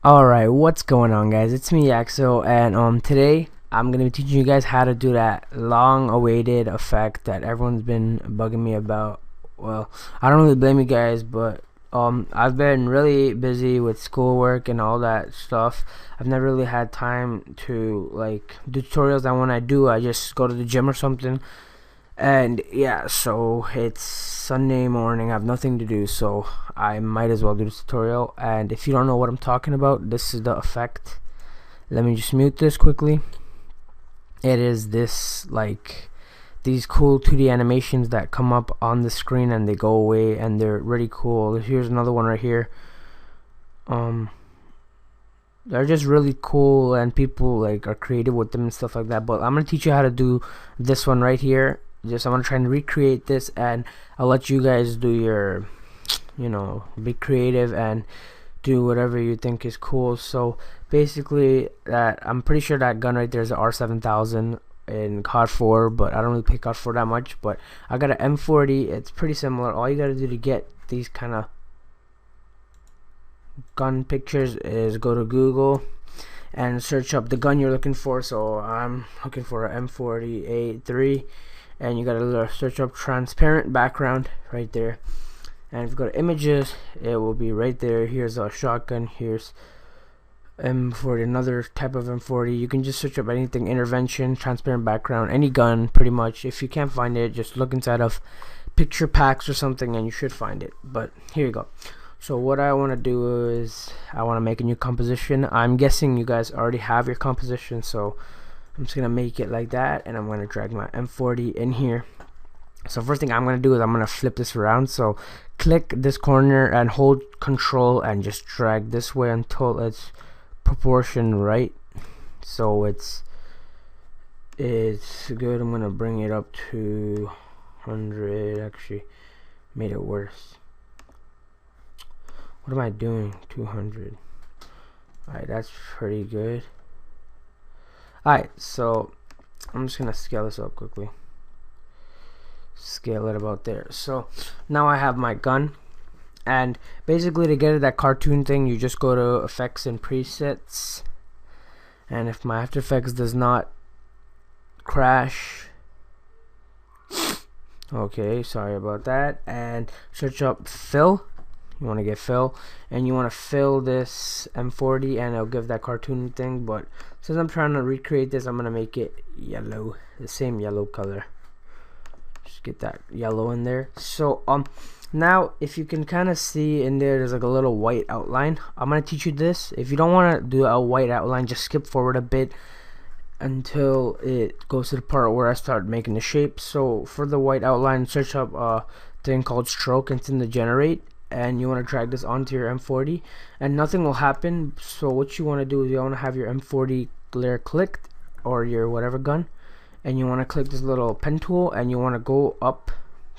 Alright, what's going on, guys? It's me, Axel, and today I'm gonna be teaching you guys how to do that long awaited effect that everyone's been bugging me about. Well, I don't really blame you guys, but I've been really busy with schoolwork and all that stuff. I've never really had time to like do tutorials, and when I do, I just go to the gym or something. And yeah, so it's Sunday morning, I have nothing to do, so I might as well do this tutorial. And if you don't know what I'm talking about, this is the effect. Let me just mute this quickly. It is this, like, these cool 2D animations that come up on the screen and they go away, and they're really cool. Here's another one right here. They're just really cool, and people like are creative with them and stuff like that. But I'm gonna teach you how to do this one right here. I'm gonna try and recreate this, and I'll let you guys do your, be creative and do whatever you think is cool. So basically, that I'm pretty sure that gun right there is a R7000 in COD 4, but I don't really play COD 4 that much. But I got an M40. It's pretty similar. All you gotta do to get these kind of gun pictures is go to Google and search up the gun you're looking for. So I'm looking for a M40A3, and you gotta search up transparent background right there. And if you go to images, it will be right there. Here's a shotgun, here's M40, another type of M40. You can just search up anything, intervention, transparent background, any gun pretty much. If you can't find it, just look inside of picture packs or something and you should find it. But here you go. So what I want to do is I want to make a new composition. I'm guessing you guys already have your composition, so I'm just gonna make it like that, and I'm gonna drag my M40 in here. So first thing I'm gonna do is I'm gonna flip this around. So click this corner and hold control and just drag this way until it's proportion right, so it's good. I'm gonna bring it up to 100. Actually made it worse. What am I doing? 200. Alright, that's pretty good. Alright, so I'm just gonna scale this up quickly. Scale it about there. So now I have my gun, and basically to get that cartoon thing, you just go to effects and presets, and if my After Effects does not crash, okay, sorry about that, and search up fill. You want to get fill, and you want to fill this M40, and it'll give that cartoon thing. But since I'm trying to recreate this, I'm gonna make it yellow, the same yellow color. Just get that yellow in there. So now if you can kind of see in there's like a little white outline. I'm gonna teach you this. If you don't want to do a white outline, just skip forward a bit until it goes to the part where I start making the shape. So for the white outline, search up a thing called stroke, and it's in the generate, and you want to drag this onto your M40 and nothing will happen. So what you want to do is you want to have your M40 layer clicked, or your whatever gun, and you want to click this little pen tool, and you want to go up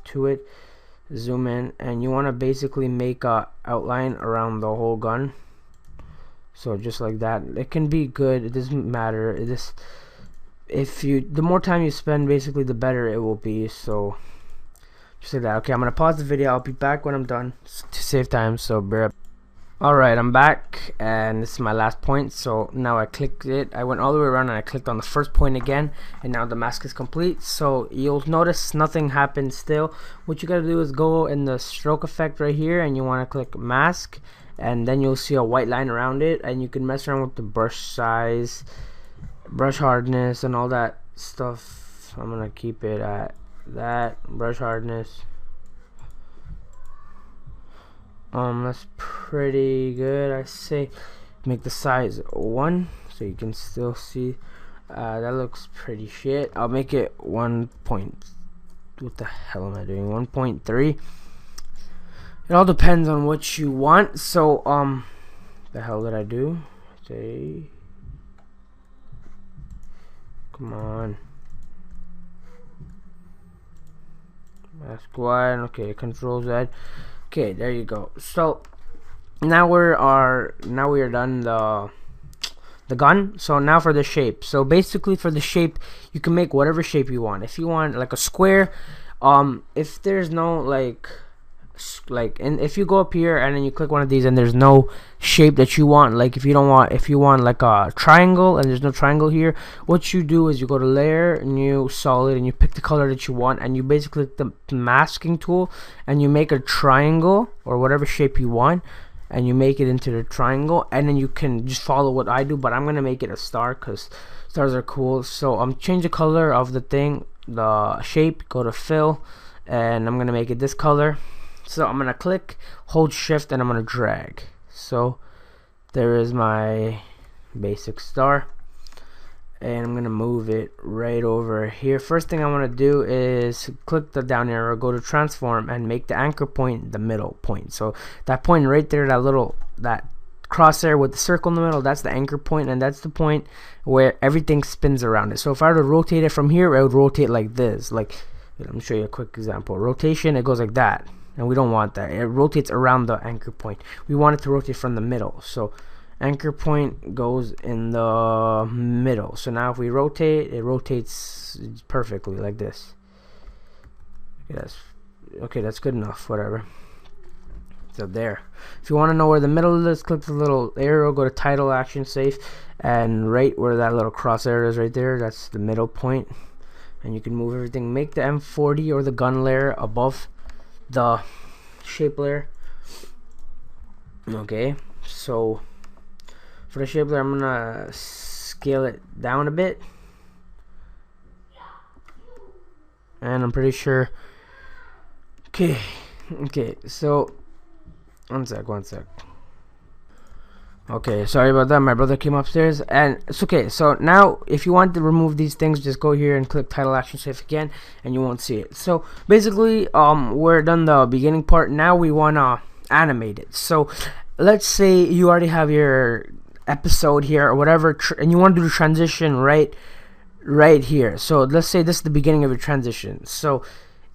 to it, zoom in, and you want to basically make a outline around the whole gun. So just like that. It can be good, it doesn't matter. The more time you spend, basically the better it will be. So just like that. Okay, I'm gonna pause the video. I'll be back when I'm done to save time, so bear up. Alright, I'm back, and this is my last point. So now I clicked it, I went all the way around and I clicked on the first point again, and now the mask is complete. So you'll notice nothing happened still. What you gotta do is go in the stroke effect right here, and you want to click mask, and then you'll see a white line around it, and you can mess around with the brush size, brush hardness, and all that stuff. I'm gonna keep it at that. Brush hardness, that's pretty good. I say make the size 1 so you can still see. That looks pretty shit. I'll make it 1 point, what the hell am I doing, 1.3. It all depends on what you want. So the hell did I do? Say, come on, mask 1. Okay, control Z. Okay, there you go. So now we are done the gun. So now for the shape. So basically for the shape, you can make whatever shape you want. If you want like a square, if there's no like like, and if you go up here and then you click one of these and there's no shape that you want, like if you want like a triangle and there's no triangle here, what you do is you go to layer, new solid, and you pick the color that you want, and you basically click the masking tool and you make a triangle or whatever shape you want, and you make it into the triangle, and then you can just follow what I do, but I'm gonna make it a star because stars are cool. So change the color of the thing, the shape, go to fill, and I'm gonna make it this color. So I'm gonna click, hold shift, and I'm gonna drag. So there is my basic star, and I'm gonna move it right over here. First thing I want to do is click the down arrow, go to transform, and make the anchor point the middle point. So that point right there, that crosshair with the circle in the middle, that's the anchor point, and that's the point where everything spins around it. So if I were to rotate it from here, it would rotate like this. Like, let me show you a quick example. Rotation, it goes like that, and we don't want that. It rotates around the anchor point. We want it to rotate from the middle. So anchor point goes in the middle. So now if we rotate, it rotates perfectly like this. Okay, that's good enough, whatever. So there. If you want to know where the middle is, click the little arrow, go to title, action, safe, and right where that little crosshair is right there, that's the middle point. And you can move everything. Make the M40 or the gun layer above the shape layer. Okay, so for the shape layer, I'm gonna scale it down a bit, and I'm pretty sure. Okay, so one sec. Okay, sorry about that, my brother came upstairs, and it's okay. So now if you want to remove these things, just go here and click title, action, safe again, and you won't see it. So basically we're done the beginning part. Now we want to animate it. So let's say you already have your episode here or whatever, and you want to do the transition right here. So let's say this is the beginning of your transition. So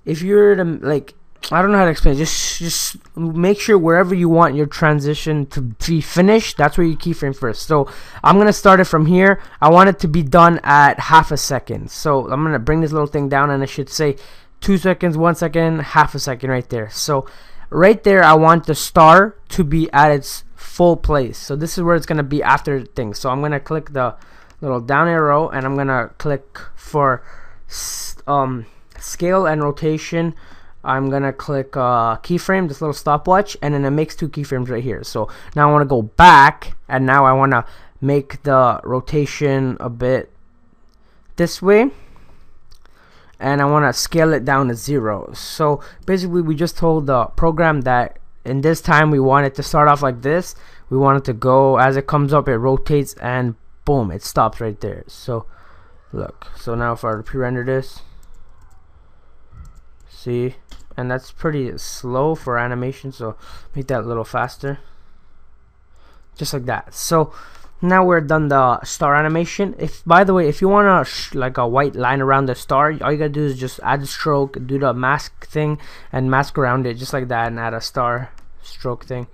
if you're to, like, I don't know how to explain it. Just make sure wherever you want your transition to be finished, that's where you keyframe first. So I'm gonna start it from here. I want it to be done at half a second. So I'm gonna bring this little thing down, and it should say 2 seconds, 1 second, half a second right there. So right there, I want the star to be at its full place. So this is where it's gonna be after things. So I'm gonna click the little down arrow, and I'm gonna click for scale and rotation. I'm gonna click keyframe, this little stopwatch, and then it makes 2 keyframes right here. So now I want to go back, and now I want to make the rotation a bit this way, and I want to scale it down to 0. So basically we just told the program that in this time we want it to start off like this. We want it to go, as it comes up, it rotates, and boom, it stops right there. So look, so now if I were to pre-render this, see, and that's pretty slow for animation, so make that a little faster, just like that. So now we're done the star animation. If, by the way, if you want to like a white line around the star, all you gotta do is just add a stroke, do the mask thing, and mask around it just like that, and add a star stroke thing.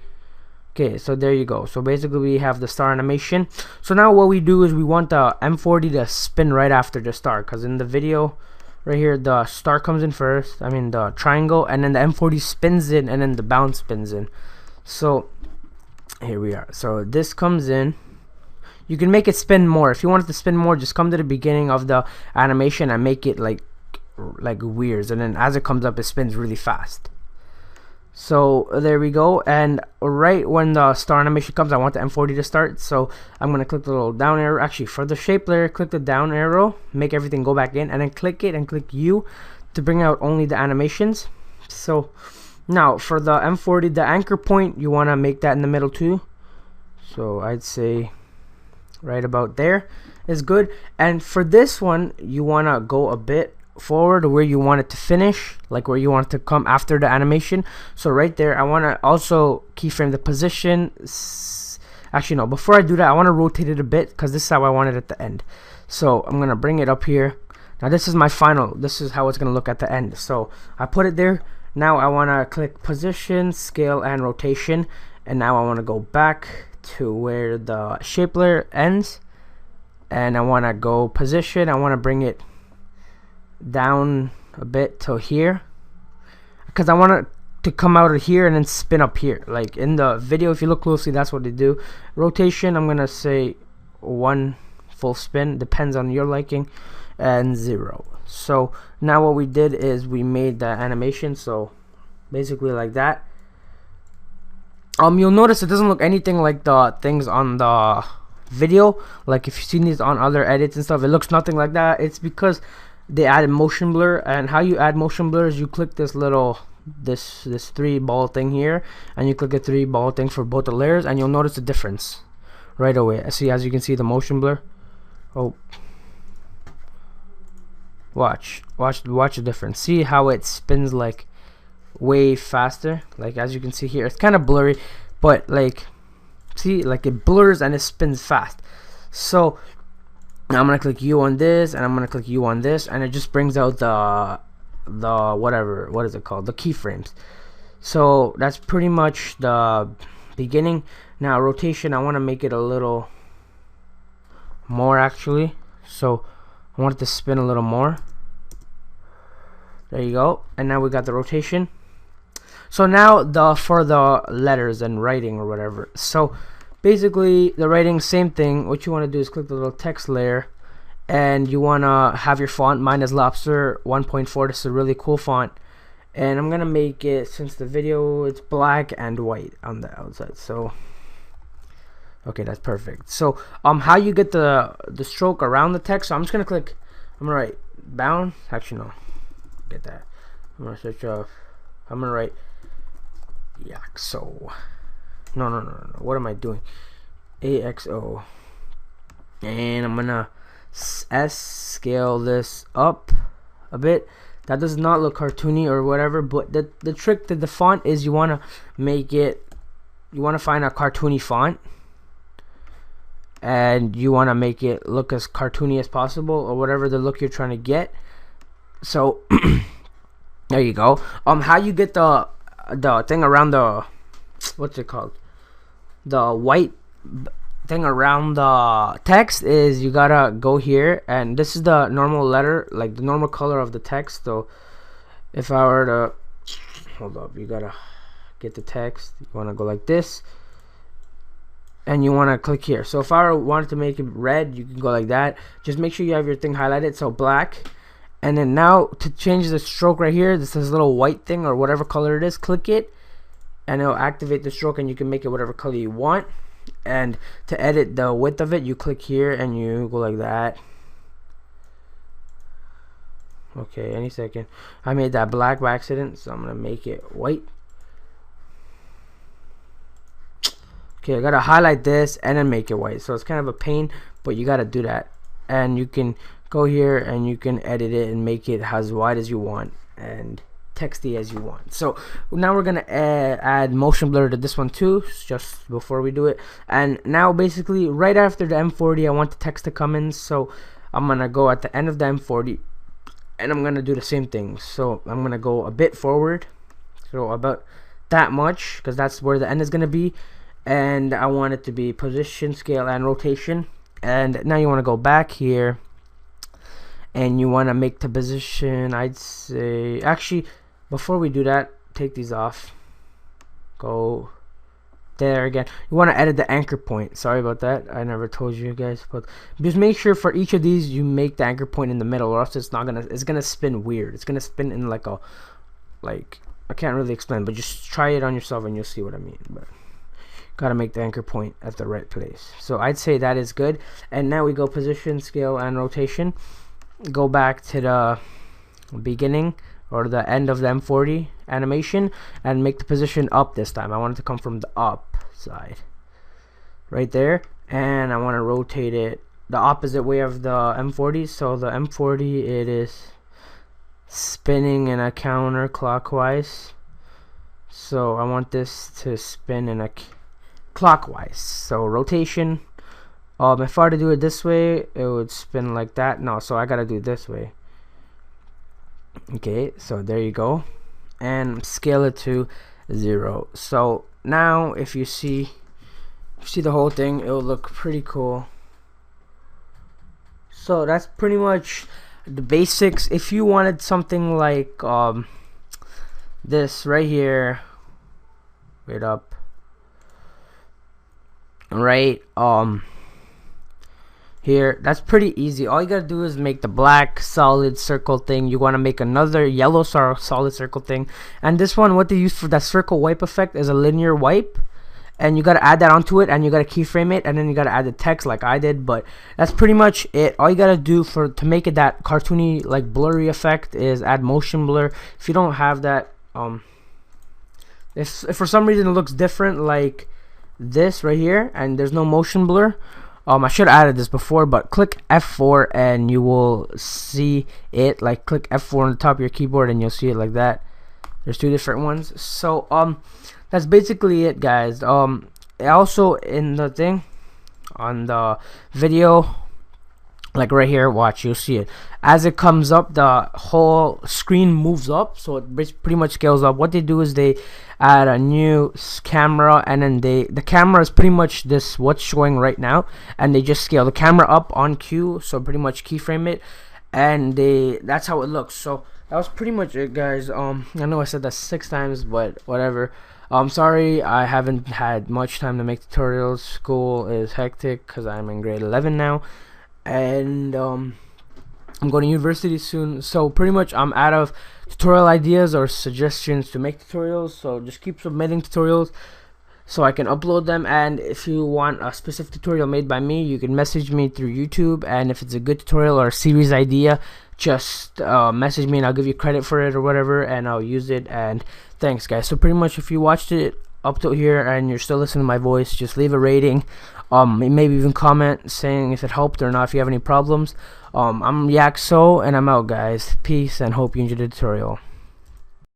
Okay, so there you go. So basically we have the star animation. So now what we do is we want the M40 to spin right after the star, because in the video right here, the star comes in first, I mean the triangle, and then the M40 spins in, and then the bounce spins in. So here we are. So this comes in. You can make it spin more. If you want it to spin more, just come to the beginning of the animation and make it like weird, and then as it comes up, it spins really fast. So there we go. And right when the star animation comes, I want the M40 to start. So I'm gonna click the little down arrow. Actually, for the shape layer, click the down arrow, make everything go back in, and then click it and click U to bring out only the animations. So now for the M40, the anchor point, you want to make that in the middle too. So I'd say right about there is good. And for this one, you want to go a bit forward where you want it to finish, like where you want it to come after the animation. So right there, I want to also keyframe the position. Actually no, before I do that, I want to rotate it a bit, because this is how I want it at the end. So I'm gonna bring it up here. Now this is my final, this is how it's gonna look at the end. So I put it there. Now I want to click position, scale, and rotation, and now I want to go back to where the shape layer ends, and I want to go position. I want to bring it down a bit to here, because I want to to come out of here and then spin up here. Like in the video, if you look closely, that's what they do. Rotation, I'm gonna say 1 full spin, depends on your liking, and 0. So now what we did is we made the animation, so basically like that. You'll notice it doesn't look anything like the things on the video. Like if you've seen these on other edits and stuff, it looks nothing like that. It's because they added motion blur. And how you add motion blur is you click this little this 3 ball thing here, and you click a 3 ball thing for both the layers, and you'll notice the difference right away. See, as you can see, the motion blur. Oh, watch the difference. See how it spins like way faster. Like as you can see here, it's kind of blurry, but like see, like it blurs and it spins fast. So now I'm gonna click U on this, and I'm gonna click U on this, and it just brings out the whatever, what is it called, the keyframes. So that's pretty much the beginning. Now rotation, I want to make it a little more actually, so I want it to spin a little more. There you go. And now we got the rotation. So now for the letters and writing or whatever. So basically the writing, same thing. What you want to do is click the little text layer, and you want to have your font. Mine is Lobster 1.4. This is a really cool font, and I'm gonna make it, since the video, it's black and white on the outside. So okay, that's perfect. So how you get the stroke around the text. So I'm just gonna click, I'm gonna write bound, actually no, get that, I'm gonna search I'm gonna write Yaxo. No, what am I doing? AXO. And I'm gonna scale this up a bit. That does not look cartoony or whatever, but the trick to the font is you want to make it, you want to find a cartoony font, and you want to make it look as cartoony as possible, or whatever the look you're trying to get. So there you go. How you get the thing around the, what's it called, the white thing around the text, is you gotta go here, and this is the normal letter, like the normal color of the text. So if I were to, hold up, you gotta get the text, you want to go like this, and you want to click here. So if I wanted to make it red, you can go like that. Just make sure you have your thing highlighted, so black. And then now to change the stroke right here, this little white thing or whatever color it is, click it, and it'll activate the stroke, and you can make it whatever color you want. And to edit the width of it, you click here and you go like that. Okay, any second. I made that black by accident, so I'm gonna make it white. Okay, I gotta highlight this and then make it white. So it's kind of a pain, but you gotta do that. And you can go here and you can edit it and make it as wide as you want and texty as you want. So now we're gonna add motion blur to this one too, just before we do it. And now basically right after the M40, I want the text to come in, so I'm gonna go at the end of the M40 and I'm gonna do the same thing. So I'm gonna go a bit forward, so about that much, because that's where the end is gonna be, and I want it to be position, scale, and rotation. And now you want to go back here and you want to make the position, I'd say, actually before we do that, take these off, go there again. You want to edit the anchor point. Sorry about that, I never told you guys, but just make sure for each of these you make the anchor point in the middle, or else it's gonna spin weird. It's gonna spin in like a, like, I can't really explain, but just try it on yourself and you'll see what I mean. But gotta make the anchor point at the right place. So I'd say that is good. And now we go position, scale, and rotation. Go back to the beginning or the end of the M40 animation and make the position up this time. I want it to come from the up side right there, and I want to rotate it the opposite way of the M40. So the M40, it is spinning in a counterclockwise, so I want this to spin in a clockwise. So rotation, if I were to do it this way, it would spin like that. No, so I gotta do it this way. Okay, so there you go, and scale it to 0. So now if you see the whole thing, it will look pretty cool. So that's pretty much the basics. If you wanted something like this right here, wait up, right here, that's pretty easy. All you gotta do is make the black solid circle thing. You want to make another yellow solid circle thing, and this one, what they use for that circle wipe effect is a linear wipe, and you gotta add that onto it, and you gotta keyframe it, and then you gotta add the text like I did. But that's pretty much it. All you gotta do to make it that cartoony, like blurry effect is add motion blur. If you don't have that, if for some reason it looks different like this right here and there's no motion blur, I should have added this before, but click F4 and you will see it. Like click F4 on the top of your keyboard and you'll see it like that. There's two different ones. So that's basically it, guys. Also in the thing on the video, like right here, watch, you'll see it as it comes up, the whole screen moves up, so it pretty much scales up. What they do is they add a new camera, and then the camera is pretty much this what's showing right now, and they just scale the camera up on cue, so pretty much keyframe it, and that's how it looks. So that was pretty much it, guys. I know I said that 6 times, but whatever. I'm sorry I haven't had much time to make tutorials. School is hectic because I'm in grade 11 now, and I'm going to university soon, so pretty much I'm out of tutorial ideas or suggestions to make tutorials. So just keep submitting tutorials so I can upload them, and if you want a specific tutorial made by me, you can message me through YouTube, and if it's a good tutorial or a series idea, just message me and I'll give you credit for it or whatever, and I'll use it. And thanks, guys. So pretty much if you watched it up to here and you're still listening to my voice, just leave a rating, maybe even comment saying if it helped or not, if you have any problems. I'm Yakso, and I'm out, guys. Peace, and hope you enjoyed the tutorial.